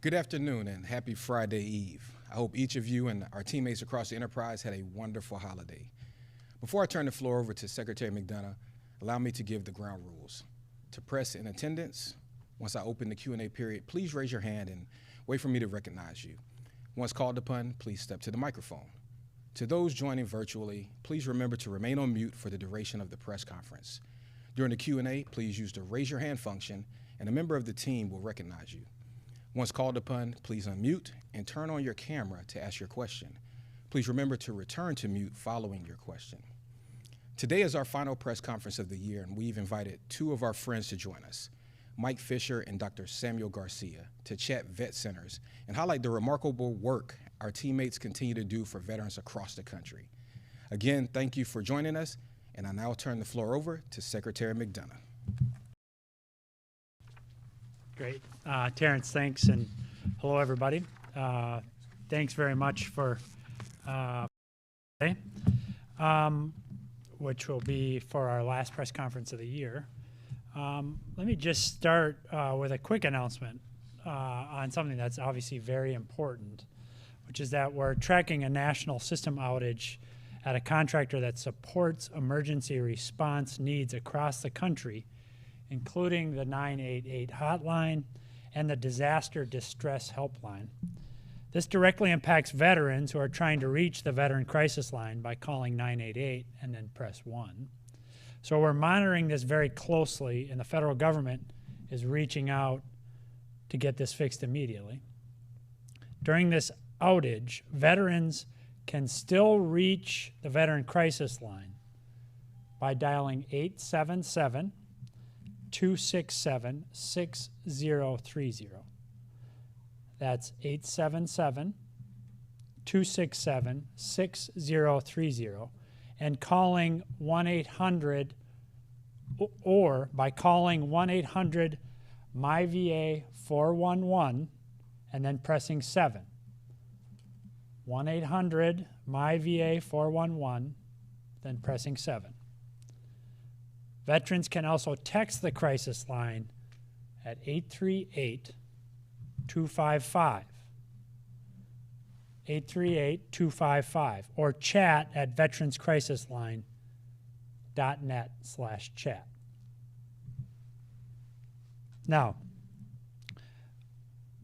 Good afternoon and happy Friday Eve. I hope each of you and our teammates across the enterprise had a wonderful holiday. Before I turn the floor over to Secretary McDonough, allow me to give the ground rules. To press in attendance, once I open the Q&A period, please raise your hand and wait for me to recognize you. Once called upon, please step to the microphone. To those joining virtually, please remember to remain on mute for the duration of the press conference. During the Q&A, please use the raise your hand function and a member of the team will recognize you. Once called upon, please unmute and turn on your camera to ask your question. Please remember to return to mute following your question. Today is our final press conference of the year, and we've invited two of our friends to join us, Mike Fisher and Dr. Samuel Garcia, to chat vet centers and highlight the remarkable work our teammates continue to do for veterans across the country. Again, thank you for joining us, and I now turn the floor over to Secretary McDonough. Great. Terrence, thanks, and hello, everybody. Thanks very much for today, which will be for our last press conference of the year. Let me just start with a quick announcement on something that's obviously very important, which is that we're tracking a national system outage at a contractor that supports emergency response needs across the country, including the 988 hotline and the disaster distress helpline. This directly impacts veterans who are trying to reach the veteran crisis line by calling 988 and then press 1. So we're monitoring this very closely, and the federal government is reaching out to get this fixed immediately. During this outage, veterans can still reach the veteran crisis line by dialing 877-267-6030. That's 877-267-6030, and calling 1-800, or by calling 1-800-MyVA411 and then pressing 7. 1-800-MyVA411, then pressing 7. Veterans can also text the crisis line at 838-255, 838-255, or chat at veteranscrisisline.net/chat. Now,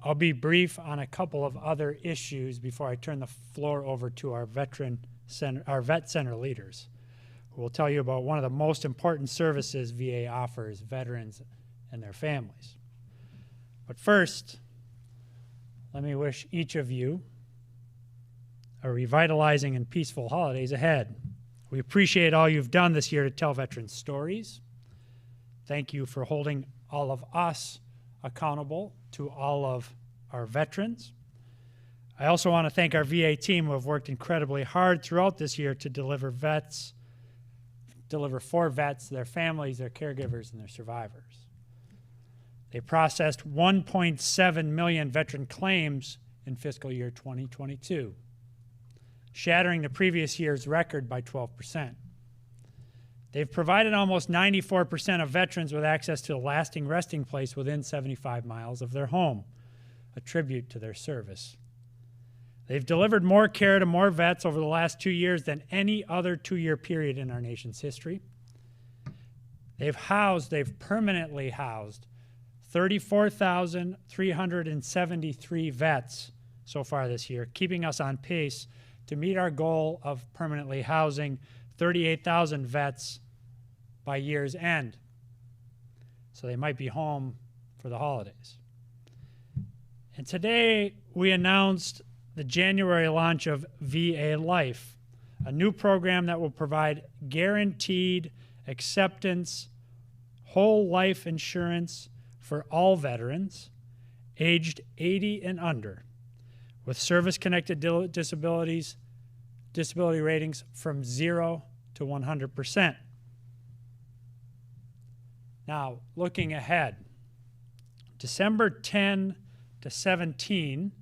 I'll be brief on a couple of other issues before I turn the floor over to our vet center leaders, who will tell you about one of the most important services VA offers veterans and their families. But first, let me wish each of you a revitalizing and peaceful holidays ahead. We appreciate all you've done this year to tell veterans stories. Thank you for holding all of us accountable to all of our veterans. I also want to thank our VA team who have worked incredibly hard throughout this year to deliver for vets, their families, their caregivers, and their survivors. They processed 1.7 million veteran claims in fiscal year 2022, shattering the previous year's record by 12%. They've provided almost 94% of veterans with access to a lasting resting place within 75 miles of their home, a tribute to their service. They've delivered more care to more vets over the last 2 years than any other 2-year period in our nation's history. They've permanently housed 34,373 vets so far this year, keeping us on pace to meet our goal of permanently housing 38,000 vets by year's end. So they might be home for the holidays. And today we announced the January launch of VA Life, a new program that will provide guaranteed acceptance, whole life insurance for all veterans aged 80 and under, with service-connected disability ratings from 0 to 100%. Now, looking ahead, December 10 to 17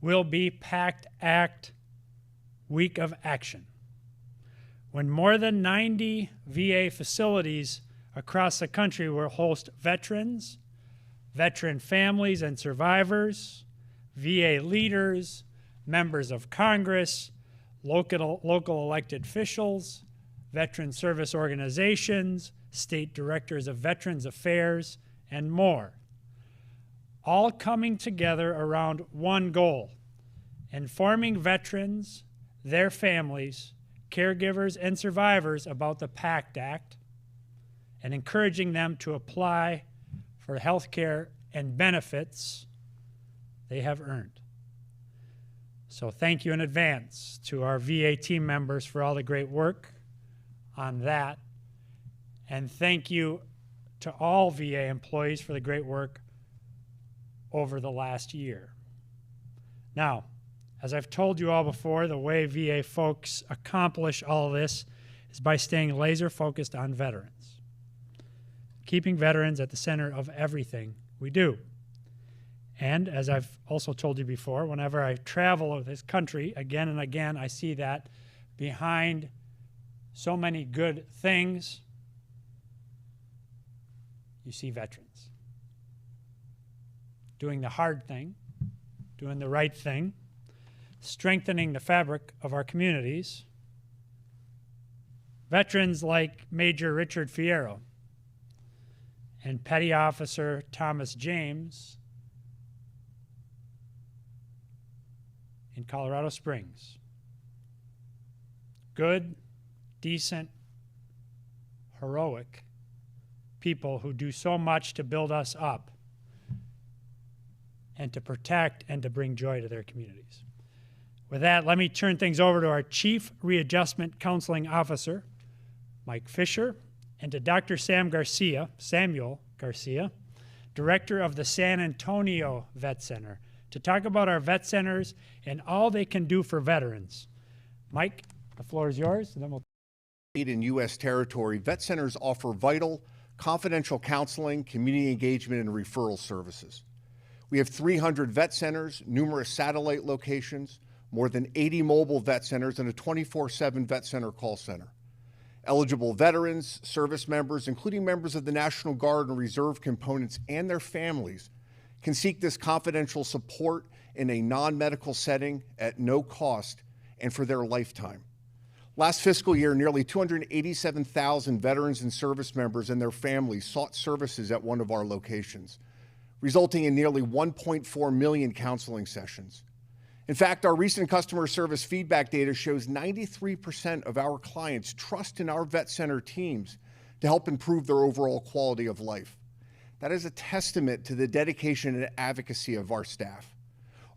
will be PACT Act Week of Action, when more than 90 VA facilities across the country will host veterans, veteran families and survivors, VA leaders, members of Congress, local elected officials, veteran service organizations, state directors of Veterans Affairs, and more, all coming together around one goal: informing veterans, their families, caregivers, and survivors about the PACT Act, and encouraging them to apply for health care and benefits they have earned. So thank you in advance to our VA team members for all the great work on that. And thank you to all VA employees for the great work over the last year. Now, as I've told you all before, the way VA folks accomplish all of this is by staying laser focused on veterans, keeping veterans at the center of everything we do. And as I've also told you before, whenever I travel this country again and again, I see that behind so many good things, you see veterans doing the hard thing, doing the right thing, strengthening the fabric of our communities. Veterans like Major Richard Fierro and Petty Officer Thomas James in Colorado Springs. Good, decent, heroic people who do so much to build us up and to protect and to bring joy to their communities. With that, let me turn things over to our Chief Readjustment Counseling Officer, Mike Fisher, and to Dr. Samuel Garcia, Director of the San Antonio Vet Center, to talk about our vet centers and all they can do for veterans. Mike, the floor is yours, and then we'll... In U.S. territory, vet centers offer vital, confidential counseling, community engagement, and referral services. We have 300 vet centers, numerous satellite locations, more than 80 mobile vet centers, and a 24/7 vet center call center. Eligible veterans, service members, including members of the National Guard and Reserve components and their families, can seek this confidential support in a non-medical setting at no cost and for their lifetime. Last fiscal year, nearly 287,000 veterans and service members and their families sought services at one of our locations, resulting in nearly 1.4 million counseling sessions. In fact, our recent customer service feedback data shows 93% of our clients trust in our vet center teams to help improve their overall quality of life. That is a testament to the dedication and advocacy of our staff.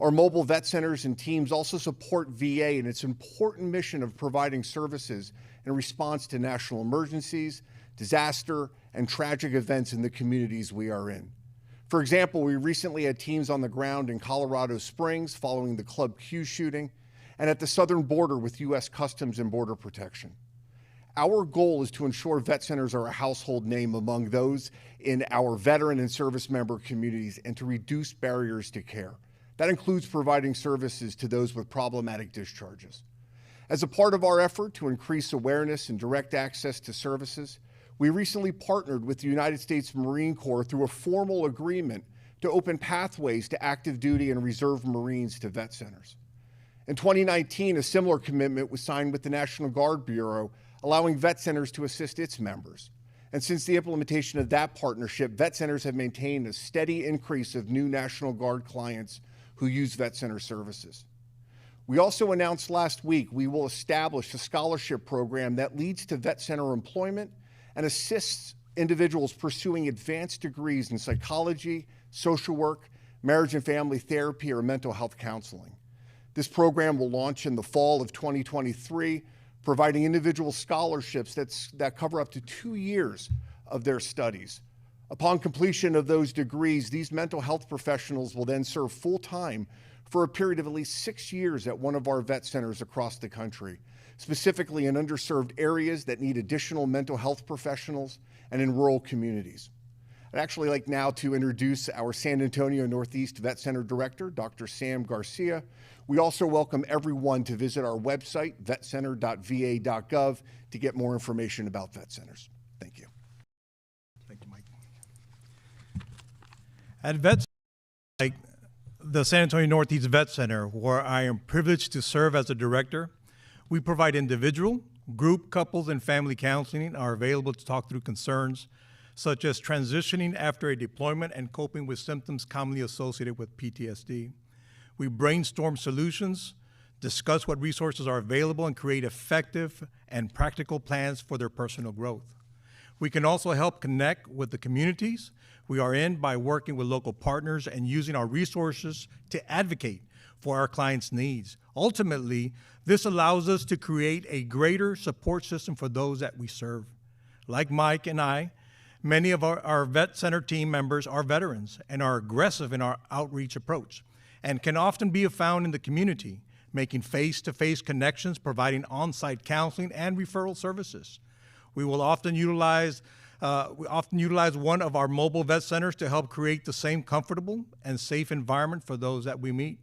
Our mobile vet centers and teams also support VA in its important mission of providing services in response to national emergencies, disaster, and tragic events in the communities we are in. For example, we recently had teams on the ground in Colorado Springs following the Club Q shooting and at the southern border with U.S. Customs and Border Protection. Our goal is to ensure vet centers are a household name among those in our veteran and service member communities and to reduce barriers to care. That includes providing services to those with problematic discharges. As a part of our effort to increase awareness and direct access to services, we recently partnered with the United States Marine Corps through a formal agreement to open pathways to active duty and reserve Marines to vet centers. In 2019, a similar commitment was signed with the National Guard Bureau, allowing vet centers to assist its members. And since the implementation of that partnership, vet centers have maintained a steady increase of new National Guard clients who use vet center services. We also announced last week we will establish a scholarship program that leads to vet center employment and assists individuals pursuing advanced degrees in psychology, social work, marriage and family therapy, or mental health counseling. This program will launch in the fall of 2023, providing individual scholarships that cover up to 2 years of their studies. Upon completion of those degrees, these mental health professionals will then serve full-time for a period of at least 6 years at one of our vet centers across the country, specifically in underserved areas that need additional mental health professionals and in rural communities. I'd actually like now to introduce our San Antonio Northeast Vet Center Director, Dr. Sam Garcia. We also welcome everyone to visit our website, vetcenter.va.gov, to get more information about vet centers. Thank you. Thank you, Mike. At Vet, like the San Antonio Northeast Vet Center, where I am privileged to serve as a director, we provide individual, group, couples, and family counseling and are available to talk through concerns such as transitioning after a deployment and coping with symptoms commonly associated with PTSD. We brainstorm solutions, discuss what resources are available, and create effective and practical plans for their personal growth. We can also help connect with the communities we are in by working with local partners and using our resources to advocate for our clients' needs. Ultimately, this allows us to create a greater support system for those that we serve. Like Mike and I, many of our Vet Center team members are veterans and are aggressive in our outreach approach and can often be found in the community, making face-to-face connections, providing on-site counseling and referral services. We often utilize one of our mobile vet centers to help create the same comfortable and safe environment for those that we meet.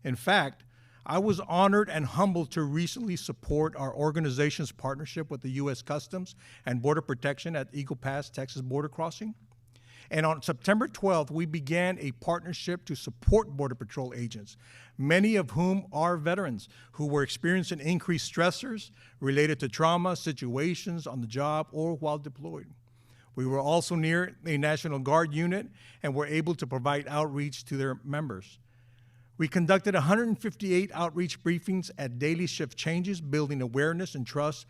In fact, I was honored and humbled to recently support our organization's partnership with the U.S. Customs and Border Protection at Eagle Pass, Texas border crossing. And on September 12th, we began a partnership to support Border Patrol agents, many of whom are veterans who were experiencing increased stressors related to trauma, situations on the job, or while deployed. We were also near a National Guard unit and were able to provide outreach to their members. We conducted 158 outreach briefings at daily shift changes, building awareness and trust,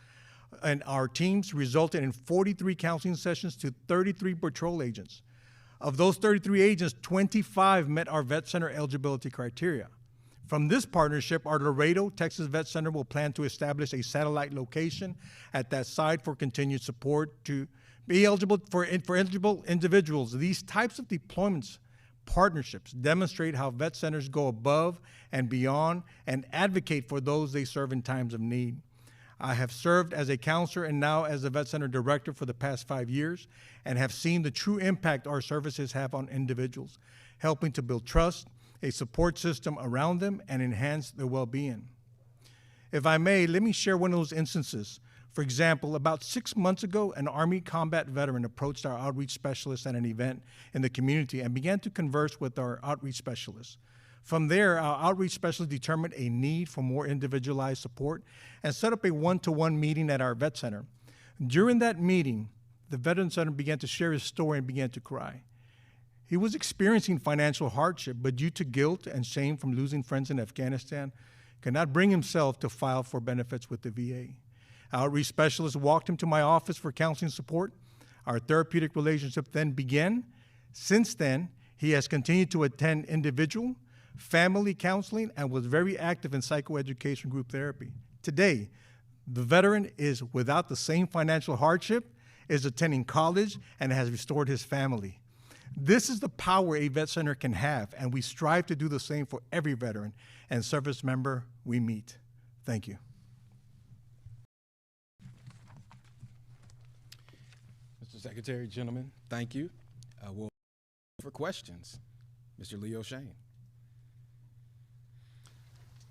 and our teams resulted in 43 counseling sessions to 33 patrol agents. Of those 33 agents, 25 met our Vet Center eligibility criteria. From this partnership, our Laredo, Texas Vet Center will plan to establish a satellite location at that site for continued support to be eligible for eligible individuals. These types of deployments partnerships demonstrate how vet centers go above and beyond and advocate for those they serve in times of need. I have served as a counselor and now as the Vet Center director for the past 5 years and have seen the true impact our services have on individuals, helping to build trust, a support system around them, and enhance their well-being. If I may, let me share one of those instances. For example, about 6 months ago, an Army combat veteran approached our outreach specialist at an event in the community and began to converse with our outreach specialist. From there, our outreach specialist determined a need for more individualized support and set up a one-to-one meeting at our vet center. During that meeting, the veteran center began to share his story and began to cry. He was experiencing financial hardship, but due to guilt and shame from losing friends in Afghanistan, could not bring himself to file for benefits with the VA. Our outreach specialist walked him to my office for counseling support. Our therapeutic relationship then began. Since then, he has continued to attend individual, family counseling, and was very active in psychoeducation group therapy. Today, the veteran is without the same financial hardship, is attending college, and has restored his family. This is the power a vet center can have, and we strive to do the same for every veteran and service member we meet. Thank you. Mr. Secretary, gentlemen, thank you. We'll for questions. Mr. Leo Shane.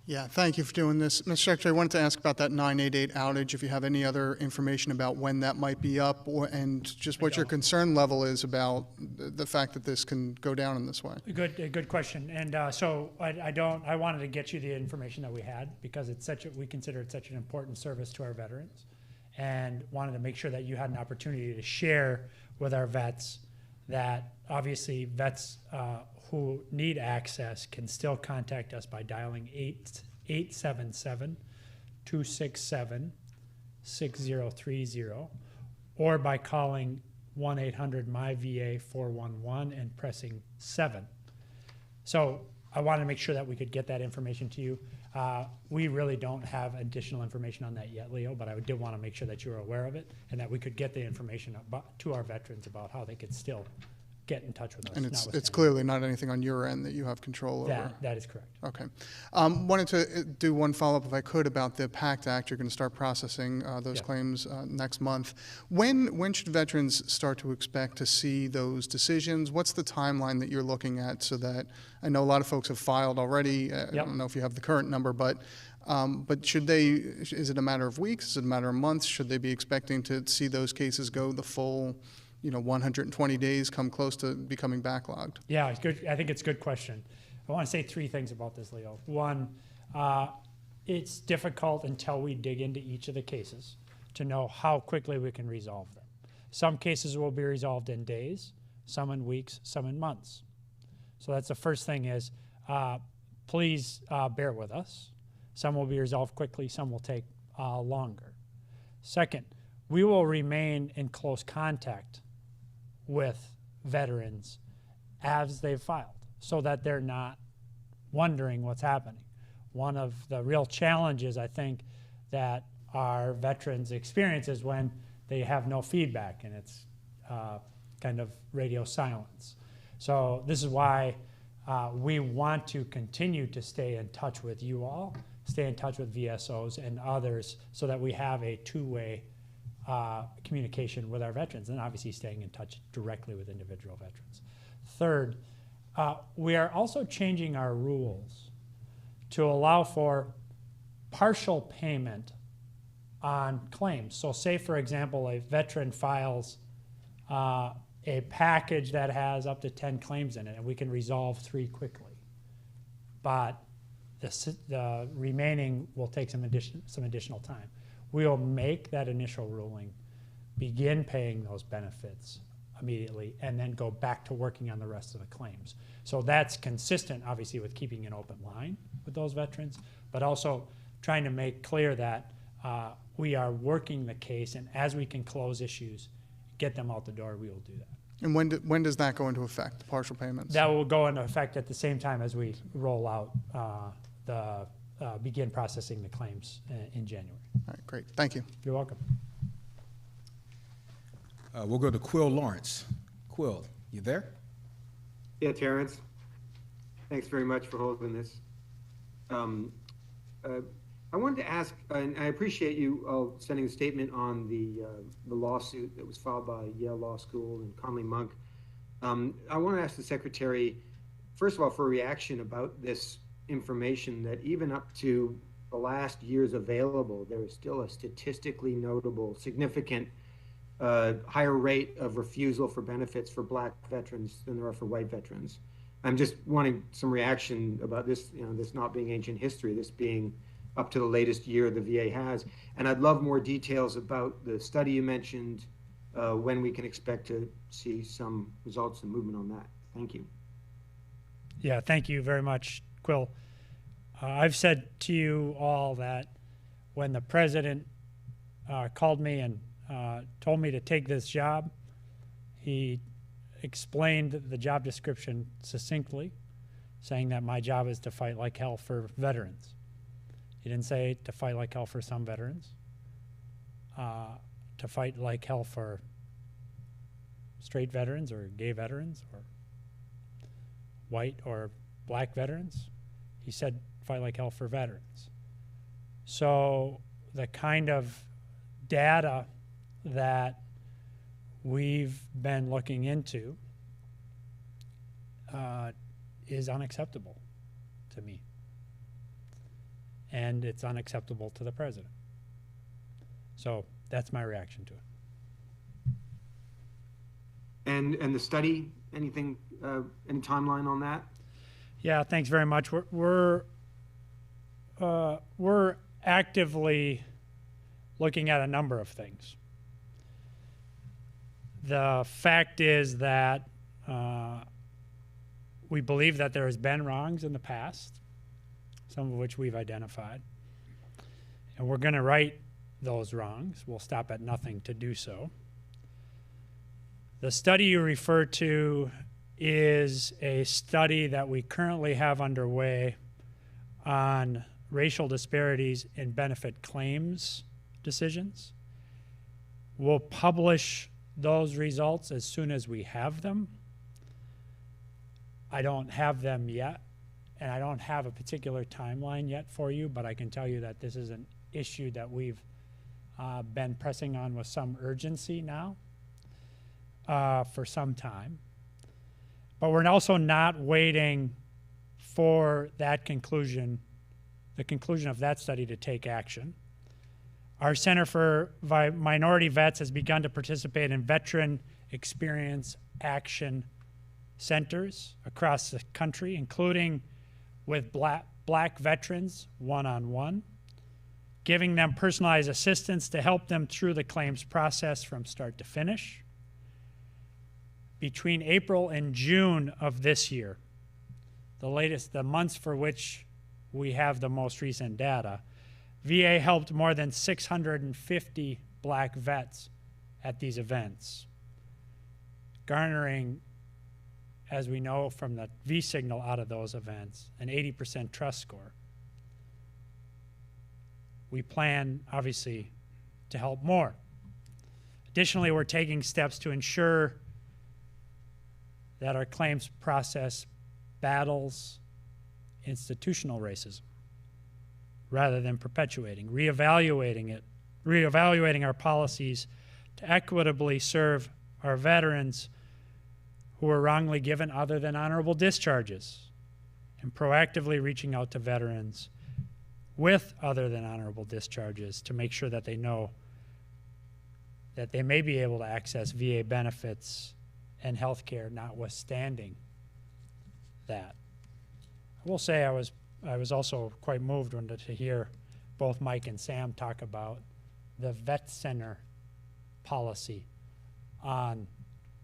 Yeah, thank you for doing this. Mr. Secretary, I wanted to ask about that 988 outage, if you have any other information about when that might be up, and just what your concern level is about the fact that this can go down in this way. A good question. And so I wanted to get you the information that we had because it's we consider it such an important service to our veterans, and wanted to make sure that you had an opportunity to share with our vets that obviously vets who need access can still contact us by dialing 877-267-6030 or by calling 1-800-MY-VA-411 and pressing 7. So I wanted to make sure that we could get that information to you. We really don't have additional information on that yet, Leo, but I did want to make sure that you were aware of it and that we could get the information to our veterans about how they could still get in touch with us. And it's clearly not anything on your end that you have control over. That is correct. Okay. Wanted to do one follow-up, if I could, about the PACT Act. You're going to start processing those claims next month. When should veterans start to expect to see those decisions? What's the timeline that you're looking at so that, I know a lot of folks have filed already. I don't know if you have the current number, but should they, is it a matter of weeks? Is it a matter of months? Should they be expecting to see those cases go the full 120 days come close to becoming backlogged? Yeah, it's good. I think it's a good question. I want to say three things about this, Leo. One, it's difficult until we dig into each of the cases to know how quickly we can resolve them. Some cases will be resolved in days, some in weeks, some in months. So that's the first thing is, please bear with us. Some will be resolved quickly, some will take longer. Second, we will remain in close contact with veterans as they've filed so that they're not wondering what's happening. One of the real challenges, I think, that our veterans experience is when they have no feedback and it's kind of radio silence. So this is why we want to continue to stay in touch with you all, stay in touch with VSOs and others so that we have a two-way communication with our veterans, and obviously staying in touch directly with individual veterans. Third, we are also changing our rules to allow for partial payment on claims. So say, for example, a veteran files a package that has up to 10 claims in it, and we can resolve 3 quickly. But the remaining will take some additional time. We will make that initial ruling, begin paying those benefits immediately, and then go back to working on the rest of the claims. So that's consistent, obviously, with keeping an open line with those veterans, but also trying to make clear that we are working the case, and as we can close issues, get them out the door, we will do that. And when does that go into effect, the partial payments? That will go into effect at the same time as we roll out begin processing the claims in January. All right, great. Thank you. You're welcome. We'll go to Quill Lawrence. Quill, you there? Yeah, Terrence. Thanks very much for holding this. I wanted to ask, and I appreciate you all sending a statement on the lawsuit that was filed by Yale Law School and Conley Monk. I want to ask the Secretary, first of all, for a reaction about this information that even up to the last years available, there is still a statistically notable, significant higher rate of refusal for benefits for Black veterans than there are for white veterans. I'm just wanting some reaction about this, this not being ancient history, this being up to the latest year the VA has. And I'd love more details about the study you mentioned, when we can expect to see some results and movement on that. Thank you. Yeah, thank you very much, Quill. I've said to you all that when the president called me and told me to take this job, he explained the job description succinctly, saying that my job is to fight like hell for veterans. He didn't say to fight like hell for some veterans, to fight like hell for straight veterans or gay veterans or white or Black veterans. He said fight like hell for veterans. So the kind of data that we've been looking into is unacceptable to me. And it's unacceptable to the president. So that's my reaction to it. And the study, anything, any timeline on that? Yeah, thanks very much. We're actively looking at a number of things. The fact is that we believe that there has been wrongs in the past, some of which we've identified, and we're going to right those wrongs. We'll stop at nothing to do so. The study you refer to is a study that we currently have underway on racial disparities in benefit claims decisions. We'll publish those results as soon as we have them. I don't have them yet, and I don't have a particular timeline yet for you, but I can tell you that this is an issue that we've been pressing on with some urgency now for some time. But we're also not waiting for that conclusion, the conclusion of that study, to take action. Our Center for Minority Vets has begun to participate in veteran experience action centers across the country, including with black veterans one-on-one, giving them personalized assistance to help them through the claims process from start to finish. Between April and June of this year, the months for which we have the most recent data, VA helped more than 650 black vets at these events, garnering, as we know from the V signal out of those events, an 80% trust score. We plan, obviously, to help more. Additionally, we're taking steps to ensure that our claims process battles institutional racism rather than perpetuating, reevaluating our policies to equitably serve our veterans who were wrongly given other than honorable discharges, and proactively reaching out to veterans with other than honorable discharges to make sure that they know that they may be able to access VA benefits and health care notwithstanding that. I will say I was also quite moved to hear both Mike and Sam talk about the vet center policy on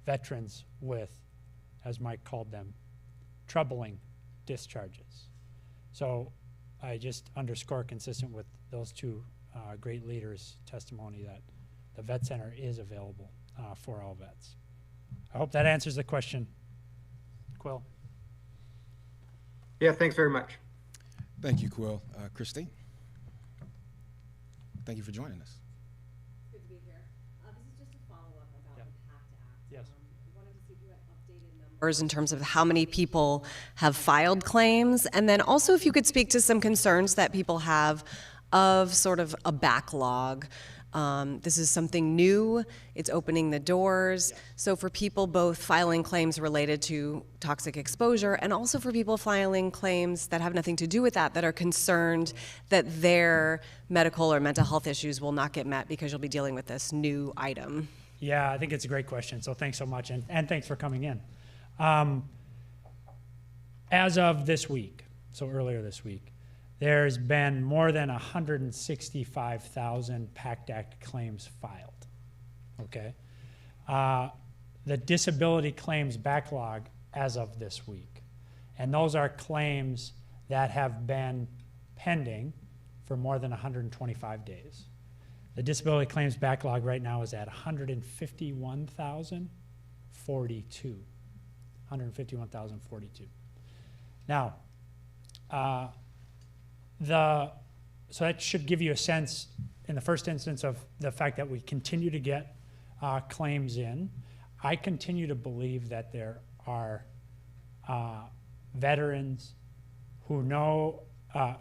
veterans with, as Mike called them, troubling discharges. So I just underscore, consistent with those two great leaders' testimony, that the vet center is available for all vets. I hope that answers the question. Quill? Yeah, thanks very much. Thank you, Quill. Christine? Thank you for joining us. Good to be here. This is just a follow-up about the PACT Act. Yes. We wanted to see if you had updated numbers in terms of how many people have filed claims, and then also if you could speak to some concerns that people have of sort of a backlog. This is something new. It's opening the doors. So for people both filing claims related to toxic exposure and also for people filing claims that have nothing to do with that are concerned that their medical or mental health issues will not get met because you'll be dealing with this new item. Yeah, I think it's a great question. So thanks so much, and thanks for coming in. As of this week, so earlier this week, there's been more than 165,000 PACT Act claims filed, okay? The disability claims backlog as of this week, and those are claims that have been pending for more than 125 days. The disability claims backlog right now is at 151,042. 151,042. Now, so that should give you a sense, in the first instance, of the fact that we continue to get claims in. I continue to believe that there are veterans who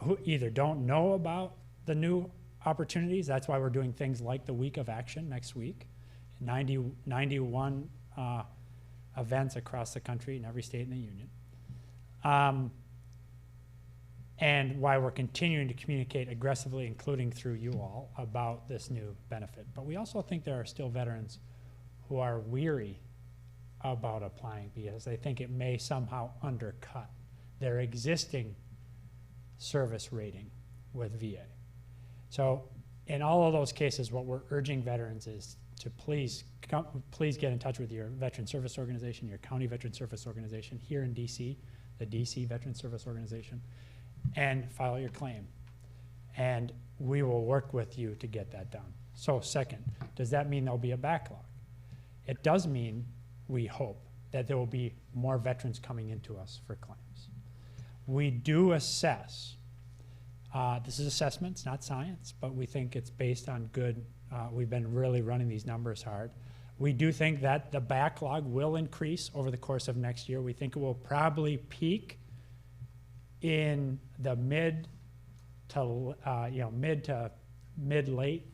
who either don't know about the new opportunities. That's why we're doing things like the Week of Action next week. 91 events across the country in every state in the union. And why we're continuing to communicate aggressively, including through you all, about this new benefit. But we also think there are still veterans who are weary about applying because they think it may somehow undercut their existing service rating with VA. So in all of those cases, what we're urging veterans is to please get in touch with your Veteran Service Organization, your county Veteran Service Organization here in DC, the DC Veteran Service Organization, and file your claim. And we will work with you to get that done. So second, does that mean there'll be a backlog? It does mean, we hope, that there will be more veterans coming into us for claims. We do assess, this is assessment, it's not science, but we think it's based on good, we've been really running these numbers hard. We do think that the backlog will increase over the course of next year. We think it will probably peak in the mid to mid-late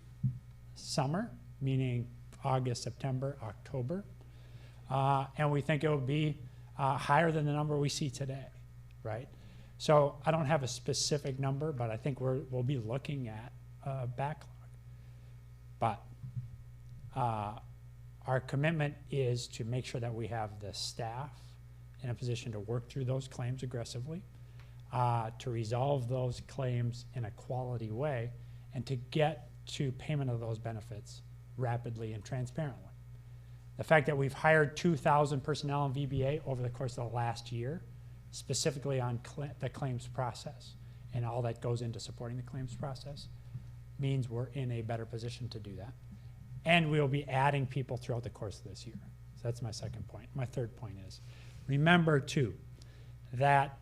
summer, meaning August, September, October. And we think it will be higher than the number we see today, right? So I don't have a specific number, but I think we'll be looking at a backlog. But Our commitment is to make sure that we have the staff in a position to work through those claims aggressively, to resolve those claims in a quality way, and to get to payment of those benefits rapidly and transparently. The fact that we've hired 2,000 personnel in VBA over the course of the last year, specifically on the claims process and all that goes into supporting the claims process, means we're in a better position to do that. And we'll be adding people throughout the course of this year. So that's my second point. My third point is, remember too, that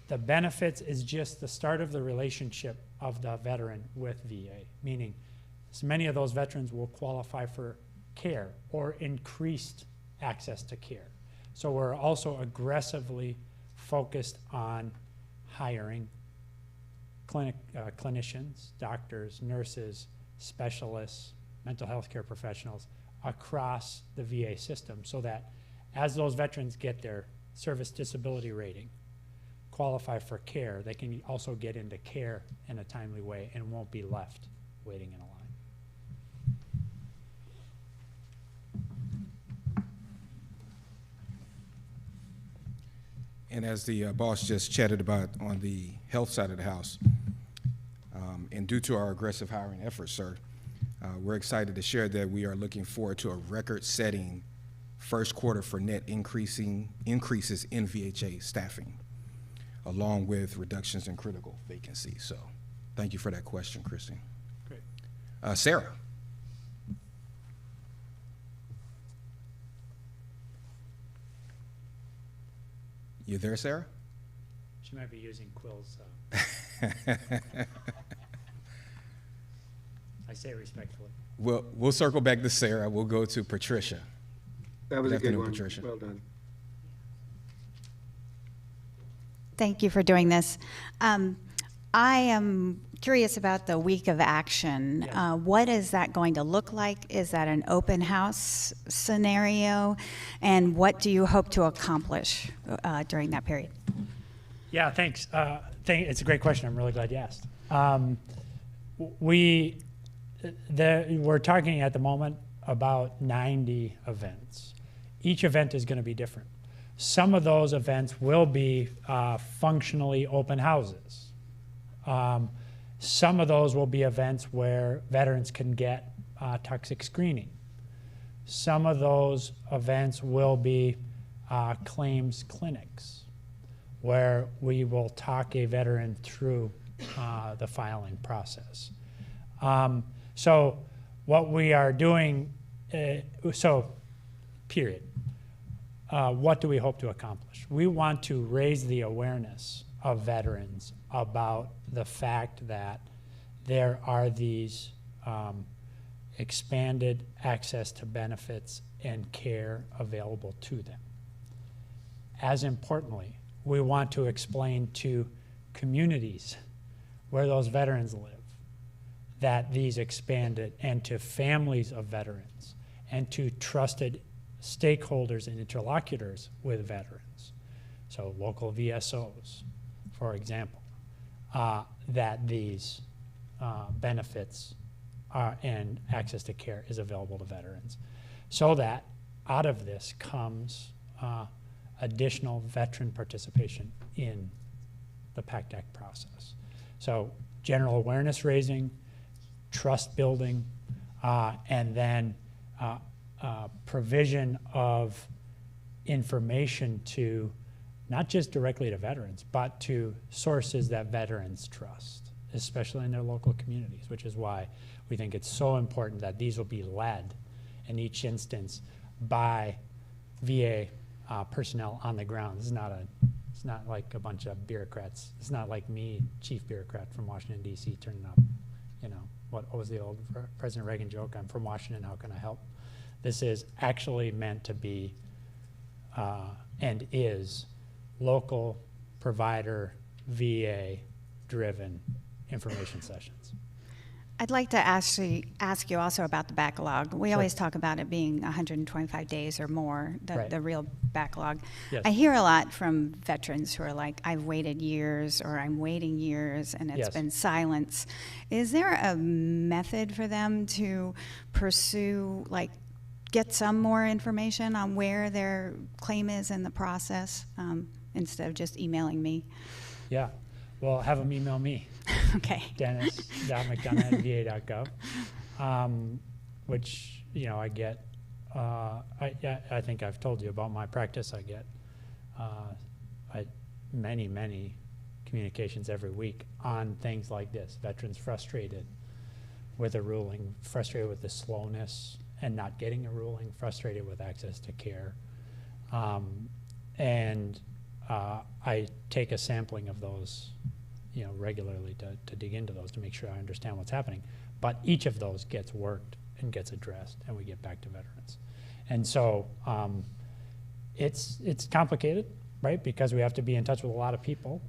the benefits is just the start of the relationship of the veteran with VA, meaning so many of those veterans will qualify for care or increased access to care. So we're also aggressively focused on hiring clinicians, doctors, nurses, specialists, mental health care professionals across the VA system, so that as those veterans get their service disability rating, qualify for care, they can also get into care in a timely way and won't be left waiting in a line. And as the boss just chatted about on the health side of the house, and due to our aggressive hiring efforts, sir, we're excited to share that we are looking forward to a record-setting first quarter for net increases in VHA staffing, along with reductions in critical vacancies. So thank you for that question, Christine. Great. Sarah. You there, Sarah? She might be using Quill's. I say it respectfully. We'll circle back to Sarah. We'll go to Patricia. That was a good afternoon, one. Patricia. Well done. Thank you for doing this. I am curious about the week of action. Yes. What is that going to look like? Is that an open house scenario? And what do you hope to accomplish during that period? Yeah, thanks. It's a great question. I'm really glad you asked. We're talking at the moment about 90 events. Each event is going to be different. Some of those events will be functionally open houses. Some of those will be events where veterans can get toxic screening. Some of those events will be claims clinics, where we will talk a veteran through the filing process. So what we are doing, period. What do we hope to accomplish? We want to raise the awareness of veterans about the fact that there are these expanded access to benefits and care available to them. As importantly, we want to explain to communities where those veterans live that these expanded, and to families of veterans, and to trusted stakeholders and interlocutors with veterans, so local VSOs, for example, that these benefits and access to care is available to veterans, so that out of this comes additional veteran participation in the PACT Act process. So general awareness raising, trust building, and then provision of information to not just directly to veterans, but to sources that veterans trust, especially in their local communities, which is why we think it's so important that these will be led in each instance by VA personnel on the ground. This is it's not like a bunch of bureaucrats. It's not like me, chief bureaucrat from Washington, D.C., turning up, what was the old President Reagan joke? I'm from Washington, how can I help? This is actually meant to be and is local provider VA-driven information sessions. I'd like to actually ask you also about the backlog. We always talk about it being 125 days or more, the real backlog. Yes. I hear a lot from veterans who are like, I've waited years, or I'm waiting years, and it's been silence. Is there a method for them to pursue, like, get some more information on where their claim is in the process, instead of just emailing me. Yeah. Well, have them email me. Okay. Dennis.mcdonough@va.gov, which, I get. I think I've told you about my practice. I get many communications every week on things like this. Veterans frustrated with a ruling, frustrated with the slowness and not getting a ruling, frustrated with access to care. And I take a sampling of those, regularly to dig into those to make sure I understand what's happening. But each of those gets worked and gets addressed, and we get back to veterans. And so it's complicated, right? Because we have to be in touch with a lot of people.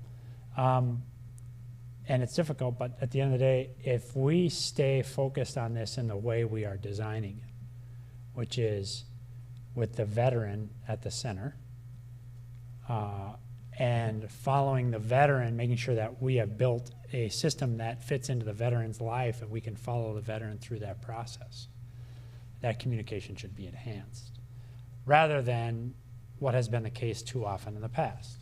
And it's difficult, but at the end of the day, if we stay focused on this in the way we are designing it, which is with the veteran at the center, and following the veteran, making sure that we have built a system that fits into the veteran's life and we can follow the veteran through that process, that communication should be enhanced, rather than what has been the case too often in the past,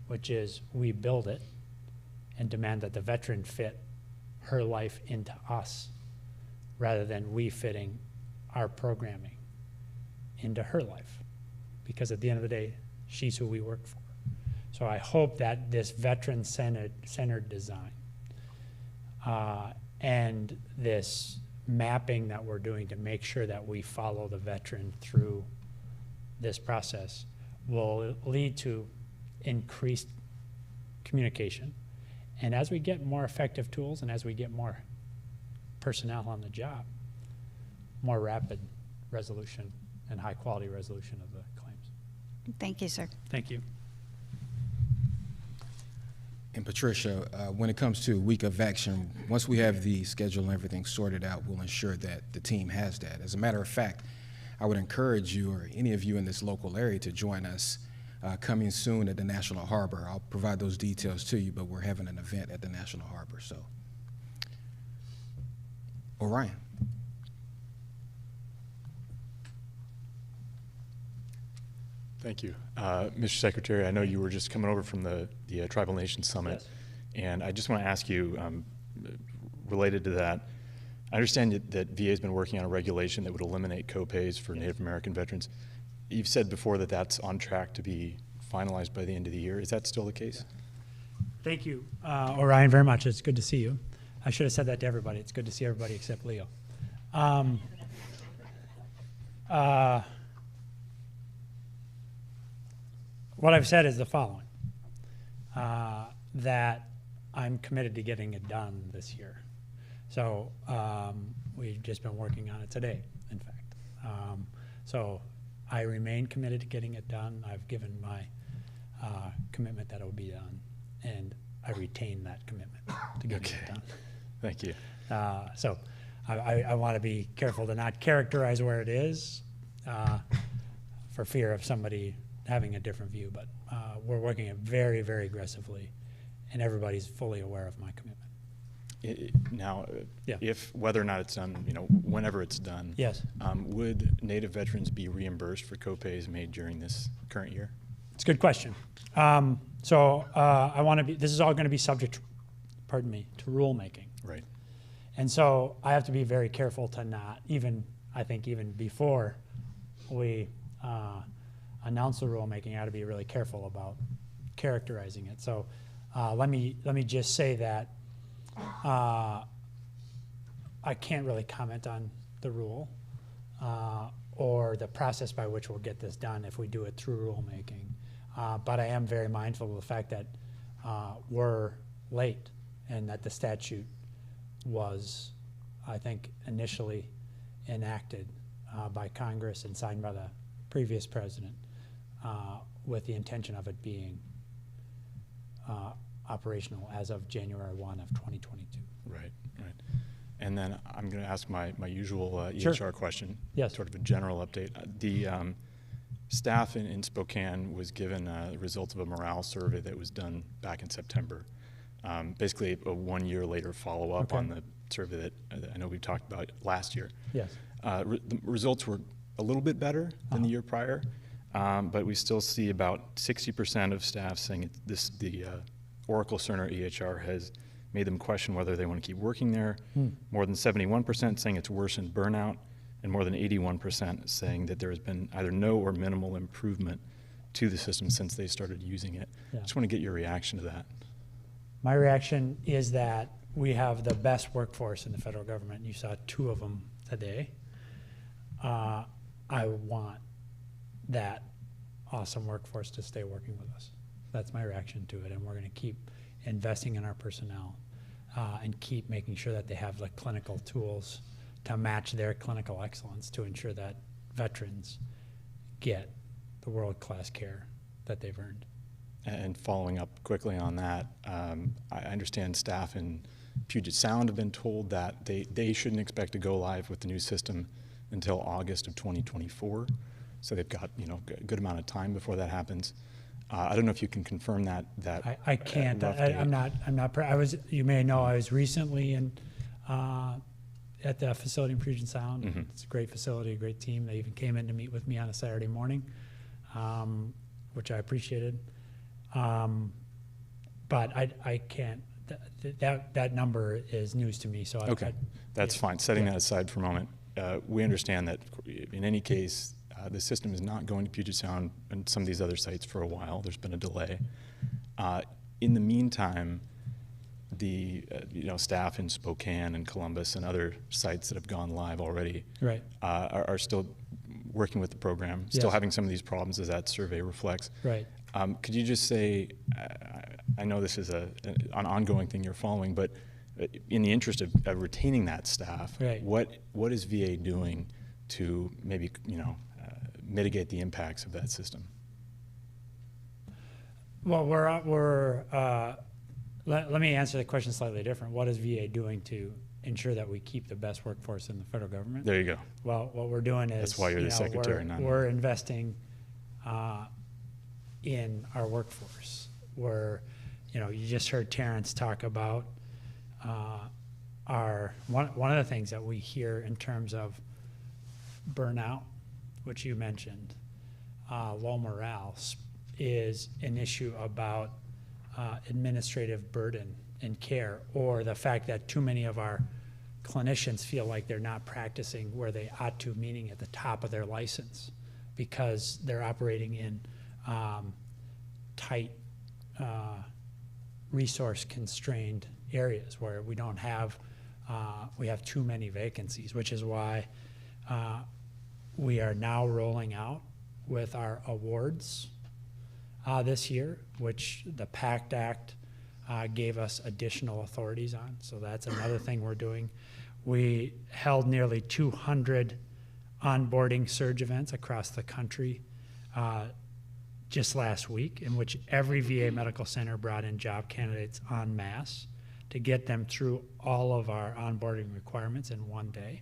which is we build it and demand that the veteran fit her life into us, rather than we fitting our programming into her life. Because at the end of the day, she's who we work for. So I hope that this veteran-centered design and this mapping that we're doing to make sure that we follow the veteran through this process will lead to increased communication. And as we get more effective tools and as we get more personnel on the job, more rapid resolution and high quality resolution of the claims. Thank you, sir. Thank you. And Patricia, when it comes to week of action, once we have the schedule and everything sorted out, we'll ensure that the team has that. As a matter of fact, I would encourage you or any of you in this local area to join us coming soon at the National Harbor. I'll provide those details to you, but we're having an event at the National Harbor. So, Orion. Thank you. Mr. Secretary, I know you were just coming over from the Tribal Nations Summit, Yes. and I just want to ask you, related to that, I understand that VA has been working on a regulation that would eliminate copays for Native American veterans. You've said before that that's on track to be finalized by the end of the year. Is that still the case? Thank you, Orion, very much. It's good to see you. I should have said that to everybody. It's good to see everybody except Leo. What I've said is the following, that I'm committed to getting it done this year. So we've just been working on it today, in fact. So I remain committed to getting it done. I've given my commitment that it will be done, and I retain that commitment to getting it done. Thank you. So I want to be careful to not characterize where it is for fear of somebody having a different view, but we're working it very, very aggressively, and everybody's fully aware of my commitment. Now, Yeah. if whether or not it's done, whenever it's done, Yes. Would Native veterans be reimbursed for copays made during this current year? It's a good question. So I want to be, this is all going to be subject, to rulemaking. Right. And so I have to be very careful to not, I think even before we announce the rulemaking, I ought to be really careful about characterizing it. So let me just say that I can't really comment on the rule or the process by which we'll get this done if we do it through rulemaking. But I am very mindful of the fact that we're late and that the statute was, I think, initially enacted by Congress and signed by the previous president with the intention of it being operational as of January 1 of 2022. Right. And then I'm going to ask my usual Sure. EHR question. Yes. Sort of a general update. The staff in Spokane was given the results of a morale survey that was done back in September. Basically, a 1 year later follow-up Okay. on the survey that I know we talked about last year. Yes. The results were a little bit better than the year prior, but we still see about 60% of staff saying the Oracle Cerner EHR has made them question whether they want to keep working there. More than 71% saying it's worsened burnout, and more than 81% saying that there has been either no or minimal improvement to the system since they started using it. Yeah. Just want to get your reaction to that. My reaction is that we have the best workforce in the federal government. You saw 2 of them today. I want that awesome workforce to stay working with us. That's my reaction to it, and we're going to keep investing in our personnel and keep making sure that they have the clinical tools to match their clinical excellence to ensure that veterans get the world-class care that they've earned. And following up quickly on that, I understand staff in Puget Sound have been told that they shouldn't expect to go live with the new system until August of 2024. So they've got a good amount of time before that happens. I don't know if you can confirm that. I can't. I'm not. You may know I was recently at the facility in Puget Sound. Mm-hmm. It's a great facility, a great team. They even came in to meet with me on a Saturday morning, which I appreciated. But I can't. That number is news to me. So okay, that's fine. Setting that aside for a moment, we understand that in any case, the system is not going to Puget Sound and some of these other sites for a while. There's been a delay. In the meantime, the staff in Spokane and Columbus and other sites that have gone live already are still working with the program, still having some of these problems as that survey reflects. Right. Could you just say, I know this is an ongoing thing you're following, but in the interest of retaining that staff, what is VA doing to maybe mitigate the impacts of that system? Well, let me answer the question slightly different. What is VA doing to ensure that we keep the best workforce in the federal government? There you go. Well, what we're doing is, that's why you're the secretary, we're investing in our workforce. You just heard Terrence talk about one of the things that we hear in terms of burnout, which you mentioned, low morale, is an issue about administrative burden in care, or the fact that too many of our clinicians feel like they're not practicing where they ought to, meaning at the top of their license, because they're operating in tight, resource-constrained areas where we don't have, we have too many vacancies, which is why we are now rolling out with our awards this year, which the PACT Act gave us additional authorities on. So that's another thing we're doing. We held nearly 200 onboarding surge events across the country just last week, in which every VA medical center brought in job candidates en masse to get them through all of our onboarding requirements in one day.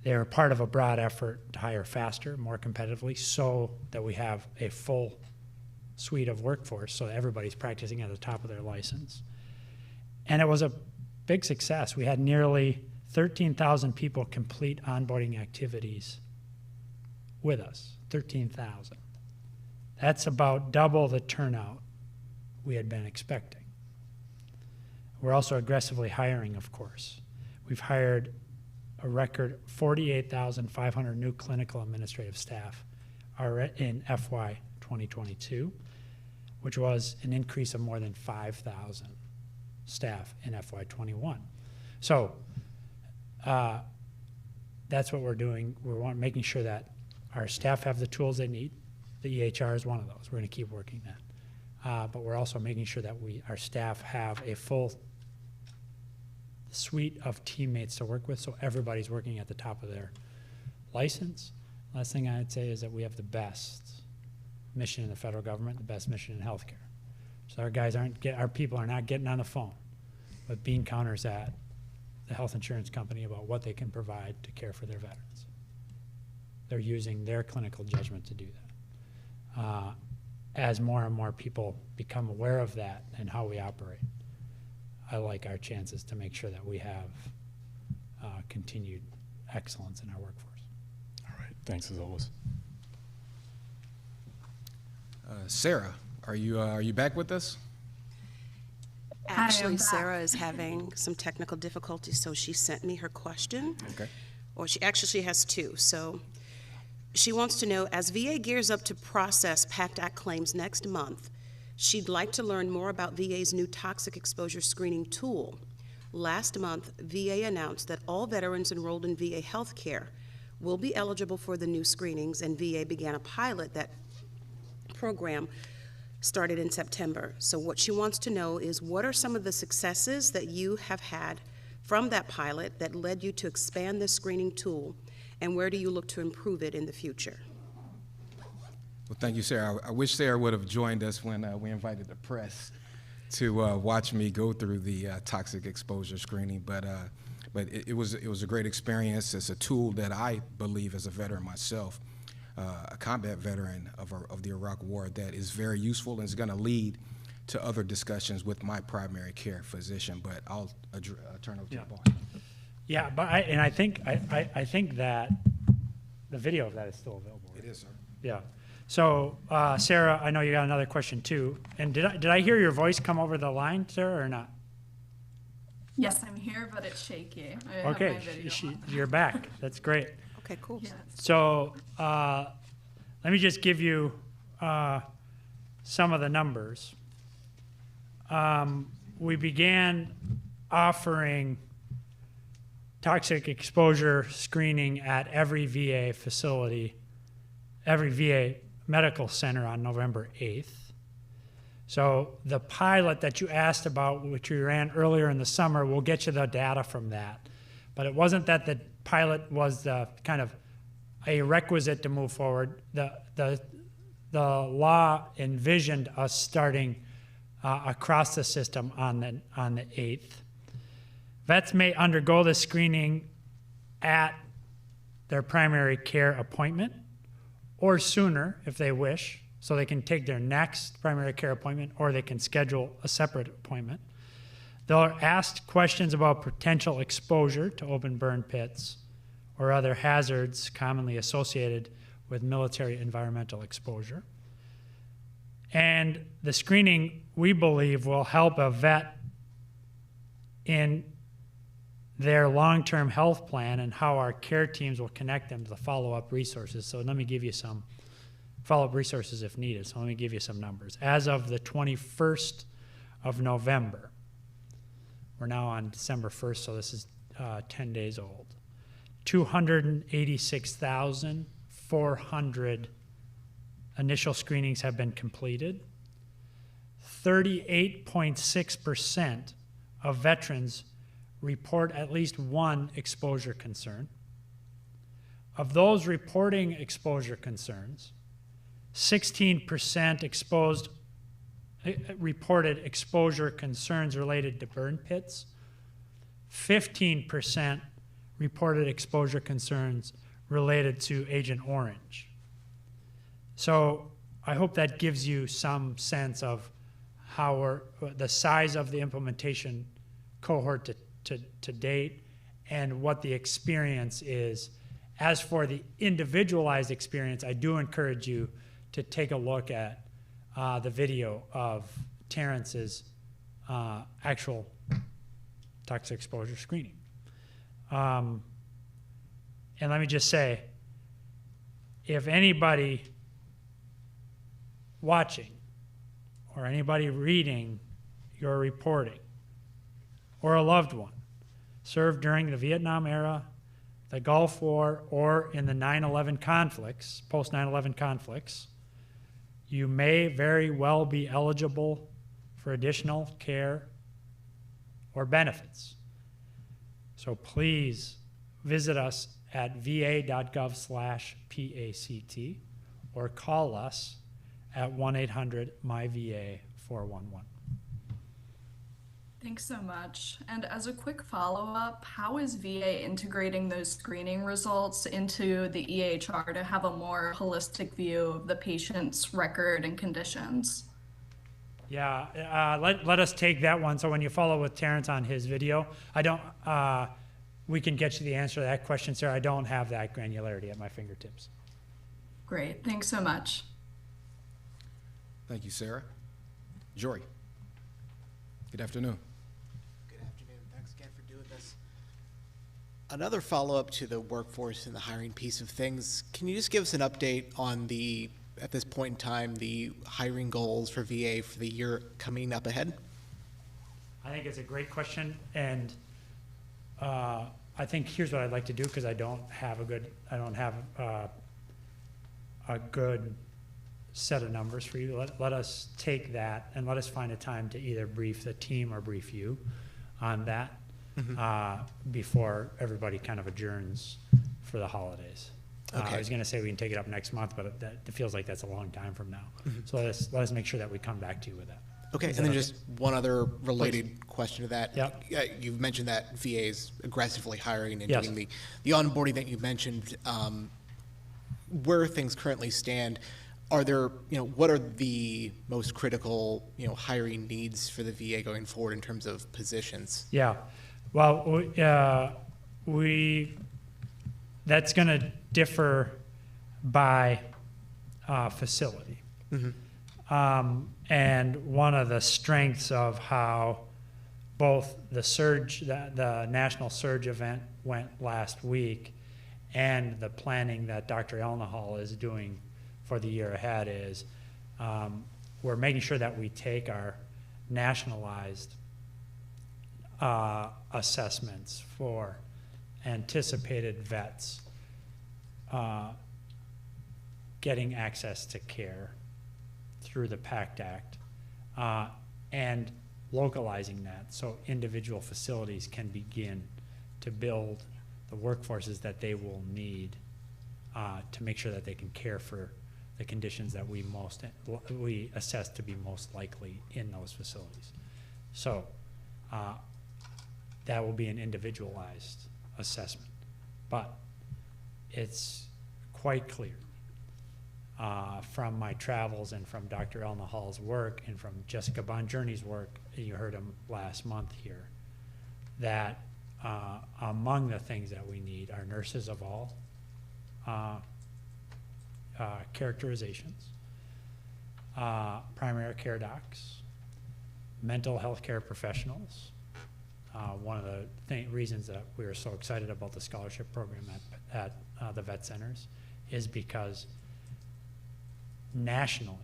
They are part of a broad effort to hire faster, more competitively, so that we have a full suite of workforce, so everybody's practicing at the top of their license. And it was a big success. We had nearly 13,000 people complete onboarding activities with us, 13,000. That's about double the turnout we had been expecting. We're also aggressively hiring, of course. We've hired a record 48,500 new clinical administrative staff in FY 2022, which was an increase of more than 5,000 staff in FY 21. So that's what we're doing. We're making sure that our staff have the tools they need. The EHR is one of those. We're going to keep working that. But we're also making sure that our staff have a full suite of teammates to work with, so everybody's working at the top of their license. Last thing I'd say is that we have the best mission in the federal government, the best mission in healthcare. So our people are not getting on the phone with bean counters at the health insurance company about what they can provide to care for their veterans. They're using their clinical judgment to do that. As more and more people become aware of that and how we operate, I like our chances to make sure that we have continued excellence in our workforce. All Thanks as always. Sarah, are you back with us? Actually, Sarah is having some technical difficulties, so she sent me her question. Okay. Or she has two. So she wants to know, as VA gears up to process PACT Act claims next month, she'd like to learn more about VA's new toxic exposure screening tool. Last month, VA announced that all veterans enrolled in VA healthcare will be eligible for the new screenings, and VA began a pilot that program started in September. So what she wants to know is, what are some of the successes that you have had from that pilot that led you to expand this screening tool, and where do you look to improve it in the future? Well, thank you, Sarah. I wish Sarah would have joined us when we invited the press to watch me go through the toxic exposure screening, but it was a great experience. It's a tool that I believe, as a veteran myself, a combat veteran of the Iraq War, that is very useful and is going to lead to other discussions with my primary care physician. But I'll turn over to the boss. Yeah, but I think that the video of that is still available. Right? It is, sir. Yeah. So Sarah, I know you got another question too. And did I hear your voice come over the line, Sarah, or not? Yes, I'm here, but it's shaky. I have Okay, my video on. you're back. That's great. Okay, cool. Yes. So let me just give you some of the numbers. We began offering toxic exposure screening at every VA facility, every VA medical center on November 8th. So the pilot that you asked about, which we ran earlier in the summer, we'll get you the data from that. But it wasn't that the pilot was the kind of a requisite to move forward. The law envisioned us starting across the system on the 8th. Vets may undergo the screening at their primary care appointment or sooner if they wish, so they can take their next primary care appointment, or they can schedule a separate appointment. They're asked questions about potential exposure to open burn pits or other hazards commonly associated with military environmental exposure. And the screening, we believe, will help a vet in their long-term health plan and how our care teams will connect them to the follow-up resources. So let me give you some follow-up resources if needed. So let me give you some numbers. As of the 21st of November, we're now on December 1st, so this is 10 days old. 286,400 initial screenings have been completed. 38.6% of veterans report at least one exposure concern. Of those reporting exposure concerns, 16% reported exposure concerns related to burn pits. 15% reported exposure concerns related to Agent Orange. So I hope that gives you some sense of how the size of the implementation cohort to date and what the experience is. As for the individualized experience, I do encourage you to take a look at the video of Terrence's actual toxic exposure screening. And let me just say, if anybody watching or anybody reading your reporting or a loved one served during the Vietnam era, the Gulf War, or in the 9/11 conflicts, post 9/11 conflicts, you may very well be eligible for additional care or benefits. So please visit us at va.gov/PACT or call us at 1-800-MY-VA-411. Thanks so much. And as a quick follow-up, how is VA integrating those screening results into the EHR to have a more holistic view of the patient's record and conditions? Yeah, let us take that one. So when you follow with Terrence on his video, I don't, we can get you the answer to that question, sir. I don't have that granularity at my fingertips. Great, thanks so much. Thank you, Sarah. Jory. Good afternoon. Good afternoon. Thanks again for doing this. Another follow-up to the workforce and the hiring piece of things. Can you just give us an update on at this point in time, the hiring goals for VA for the year coming up ahead? I think it's a great question, and I think here's what I'd like to do, because I don't have a good set of numbers for you. Let us take that and let us find a time to either brief the team or brief you on that before everybody kind of adjourns for the holidays. Okay. I was going to say we can take it up next month, but it feels like that's a long time from now. So let us make sure that we come back to you with that. Okay, and then just one other related question to that. Yep. You've mentioned that VA is aggressively hiring and Yes. doing the onboarding that you mentioned. Where things currently stand, are there, what are the most critical, hiring needs for the VA going forward in terms of positions? Yeah, well, that's going to differ by facility. And one of the strengths of how both the national surge event went last week and the planning that Dr. Elnahal is doing for the year ahead is we're making sure that we take our nationalized assessments for anticipated vets getting access to care through the PACT Act and localizing that so individual facilities can begin to build the workforces that they will need to make sure that they can care for the conditions that we assess to be most likely in those facilities. So that will be an individualized assessment, but it's quite clear from my travels and from Dr. Elnahal's work and from Jessica Bonjourney's work, you heard him last month here, that among the things that we need are nurses of all characterizations, primary care docs, mental health care professionals. One of the reasons that we are so excited about the scholarship program at the vet centers is because nationally,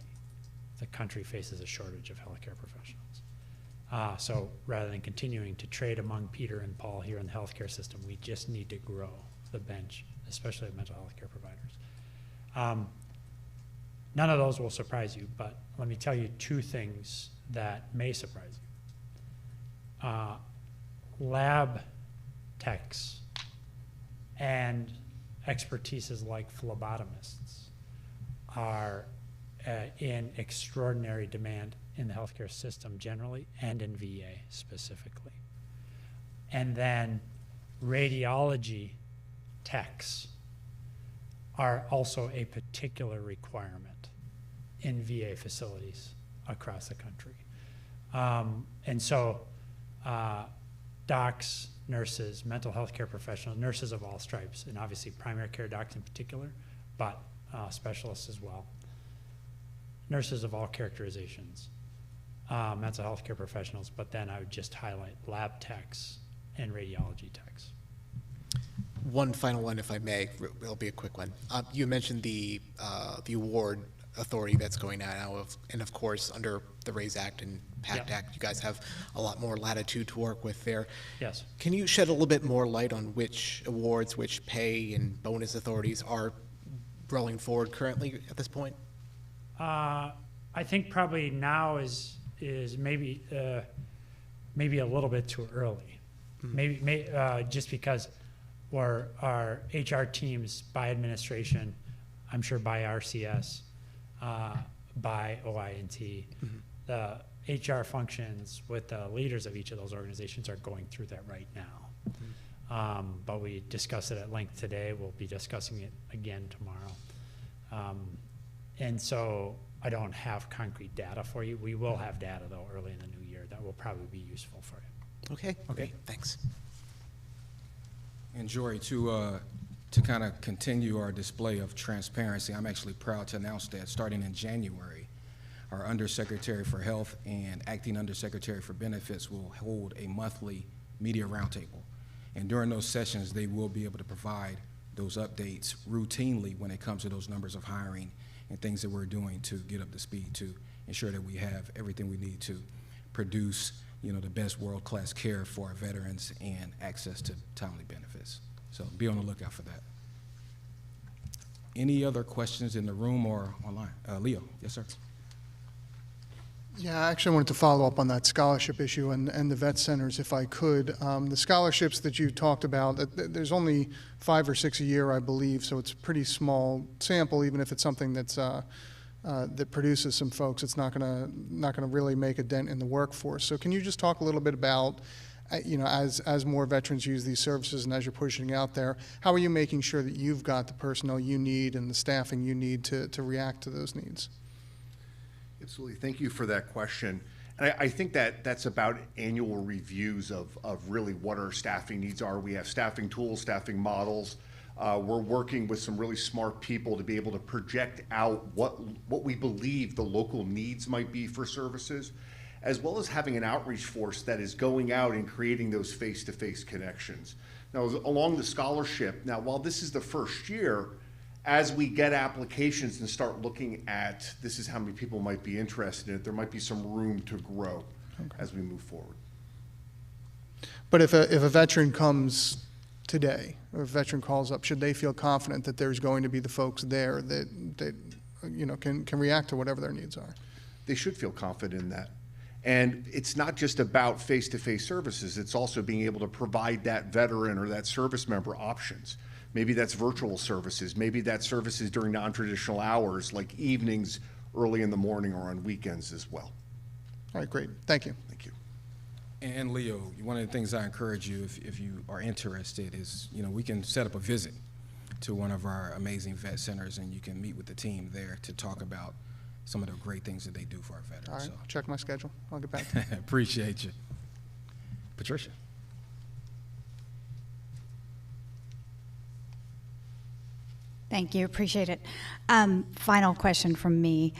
the country faces a shortage of healthcare professionals. So rather than continuing to trade among Peter and Paul here in the healthcare system, we just need to grow the bench, especially of mental health care providers. None of those will surprise you, but let me tell you two things that may surprise you. Lab techs and expertises like phlebotomists are in extraordinary demand in the healthcare system generally and in VA specifically. And then radiology techs are also a particular requirement in VA facilities across the country. And so docs, nurses, mental health care professionals, nurses of all stripes, and obviously primary care docs in particular, but specialists as well. Nurses of all characterizations, mental health care professionals, but then I would just highlight lab techs and radiology techs. One final one, if I may. It'll be a quick one. You mentioned the award authority that's going out, and of course, under the RAISE Act and PACT Act, you guys have a lot more latitude to work with there. Yes. Can you shed a little bit more light on which awards, which pay and bonus authorities are rolling forward currently at this point? I think probably now is maybe a little bit too early. Maybe just because our HR teams by administration, I'm sure by RCS, by OINT, the HR functions with the leaders of each of those organizations are going through that right now. But we discussed it at length today. We'll be discussing it again tomorrow. And so I don't have concrete data for you. We will have data, though, early in the new year that will probably be useful for you. Okay. Great. Thanks. And Jory, to kind of continue our display of transparency, I'm actually proud to announce that starting in January, our Undersecretary for Health and Acting Undersecretary for Benefits will hold a monthly media roundtable. And during those sessions, they will be able to provide those updates routinely when it comes to those numbers of hiring and things that we're doing to get up to speed to ensure that we have everything we need to produce, the best world-class care for our veterans and access to timely benefits. So be on the lookout for that. Any other questions in the room or online? Leo, yes, sir. Yeah, I actually wanted to follow up on that scholarship issue and the vet centers, if I could. The scholarships that you talked about, there's only 5 or 6 a year, I believe, so it's a pretty small sample. Even if it's something that's that produces some folks, it's not gonna really make a dent in the workforce. So can you just talk a little bit about, as more veterans use these services and as you're pushing out there, how are you making sure that you've got the personnel you need and the staffing you need to react to those needs? Absolutely. Thank you for that question. And I think that that's about annual reviews of really what our staffing needs are. We have staffing tools, staffing models. We're working with some really smart people to be able to project out what we believe the local needs might be for services, as well as having an outreach force that is going out and creating those face-to-face connections. Now, along the scholarship, while this is the first year, as we get applications and start looking at this is how many people might be interested in it, there might be some room to grow as we move forward. But if a veteran comes today, or if a veteran calls up, should they feel confident that there's going to be the folks there that can react to whatever their needs are? They should feel confident in that. And it's not just about face-to-face services, it's also being able to provide that veteran or that service member options. Maybe that's virtual services. Maybe that's services during non-traditional hours, like evenings, early in the morning, or on weekends as well. All right, great. Thank you. Thank you. And Leo, one of the things I encourage you, if you are interested, is we can set up a visit to one of our amazing vet centers, and you can meet with the team there to talk about some of the great things that they do for our veterans. All right, So. check my schedule. I'll get back to you. Appreciate you. Patricia. Thank you, appreciate it. Final question from me.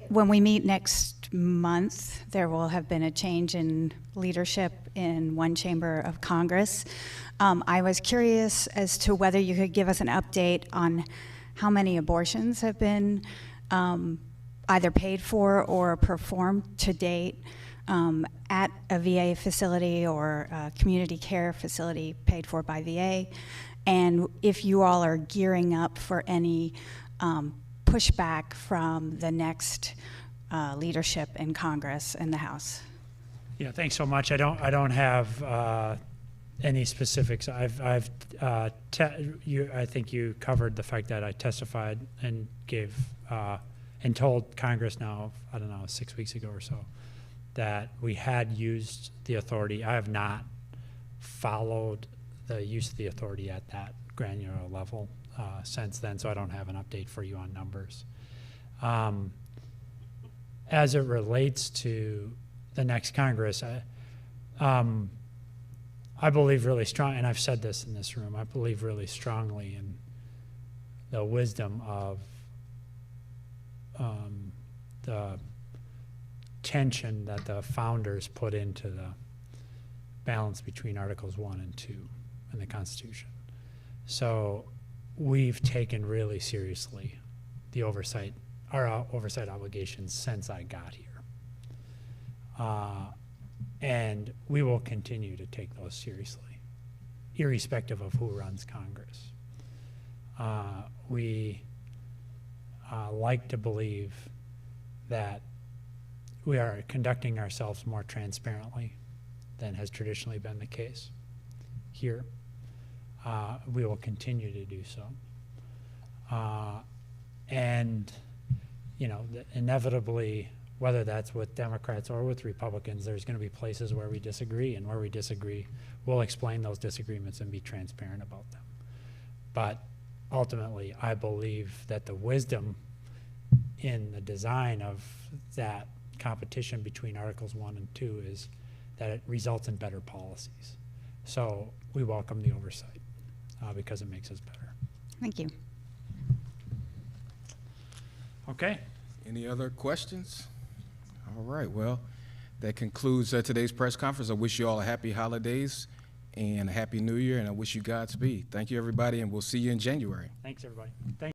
When we meet next month, there will have been a change in leadership in one chamber of Congress. I was curious as to whether you could give us an update on how many abortions have been either paid for or performed to date at a VA facility or a community care facility paid for by VA. And if you all are gearing up for any pushback from the next leadership in Congress and the House. Yeah, thanks so much. I don't have any specifics. I think you covered the fact that I testified and gave and told Congress now, I don't know, 6 weeks ago or so, that we had used the authority. I have not followed the use of the authority at that granular level since then, so I don't have an update for you on numbers. As it relates to the next Congress, I believe really strong, and I've said this in this room, I believe really strongly in the wisdom of the tension that the founders put into the balance between Articles 1 and 2 in the Constitution. So we've taken really seriously the oversight, our oversight obligations since I got here. And we will continue to take those seriously, irrespective of who runs Congress. We like to believe that we are conducting ourselves more transparently than has traditionally been the case here. We will continue to do so. And, you know, inevitably, whether that's with Democrats or with Republicans, there's going to be places where we disagree, and where we disagree, we'll explain those disagreements and be transparent about them. But ultimately, I believe that the wisdom in the design of that competition between Articles 1 and 2 is that it results in better policies. So we welcome the oversight because it makes us better. Thank you. Okay. Any other questions? All right, well, that concludes today's press conference. I wish you all a happy holidays and a happy new year, and I wish you Godspeed. Thank you, everybody, and we'll see you in January. Thanks, everybody. Thank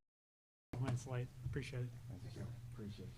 you. It's late. Appreciate it. Thank you. Appreciate it.